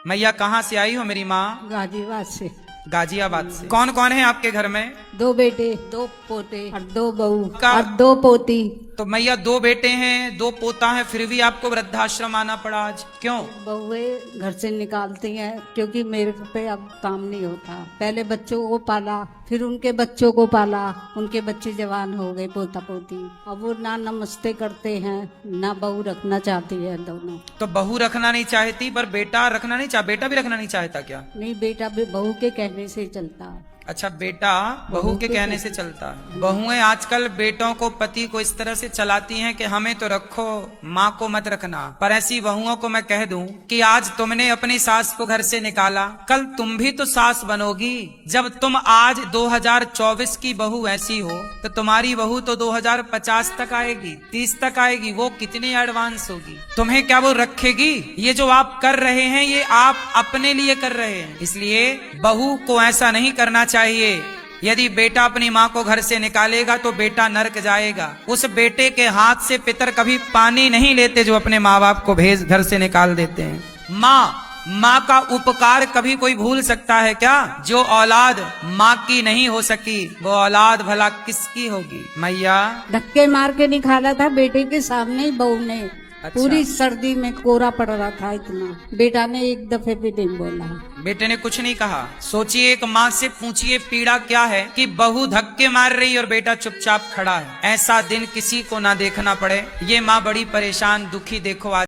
मैया कहाँ से आई हो मेरी माँ? गाजीबाद से। गाजियाबाद से। कौन कौन है आपके घर में? 2 बेटे, 2 पोते और 2 बहू का- और 2 पोती। तो मैया 2 बेटे हैं, 2 पोता है, फिर भी आपको वृद्धाश्रम आना पड़ा आज, क्यों? बहुएं घर से निकालती हैं क्योंकि मेरे पे अब काम नहीं होता। पहले बच्चों को पाला, फिर उनके बच्चों को पाला, उनके बच्चे जवान हो गए, पोता पोती। अब वो ना नमस्ते करते हैं, ना बहू रखना चाहती है दोनों। तो बहू रखना नहीं चाहती, पर बेटा रखना नहीं बेटा भी रखना नहीं चाहता क्या? नहीं, बेटा भी बहू के कहने से चलता है। अच्छा, बेटा बहू के कहने से चलता है। बहुएं आजकल बेटों को, पति को इस तरह से चलाती हैं कि हमें तो रखो, माँ को मत रखना। पर ऐसी बहुओं को मैं कह दूं कि आज तुमने अपनी सास को घर से निकाला, कल तुम भी तो सास बनोगी। जब तुम आज 2024 की बहू ऐसी हो, तो तुम्हारी बहू तो 2050 तक आएगी, 30 तक आएगी। वो कितनी एडवांस होगी, तुम्हें क्या वो रखेगी? ये जो आप कर रहे हैं, ये आप अपने लिए कर रहे हैं। इसलिए बहू को ऐसा नहीं करना चाहिए। यदि बेटा अपनी माँ को घर से निकालेगा तो बेटा नरक जाएगा। उस बेटे के हाथ से पितर कभी पानी नहीं लेते जो अपने माँ बाप को भेज घर से निकाल देते हैं। माँ का उपकार कभी कोई भूल सकता है क्या? जो औलाद माँ की नहीं हो सकी, वो औलाद भला किसकी होगी? मैया धक्के मार के निकाला था बेटे के सामने ही बहू ने। अच्छा। पूरी सर्दी में कोहरा पड़ रहा था इतना, बेटा ने एक दफे भी नहीं बोला। बेटे ने कुछ नहीं कहा। सोचिए, एक माँ से पूछिए पीड़ा क्या है कि बहू धक्के मार रही और बेटा चुपचाप खड़ा है। ऐसा दिन किसी को ना देखना पड़े। ये माँ बड़ी परेशान, दुखी देखो आज।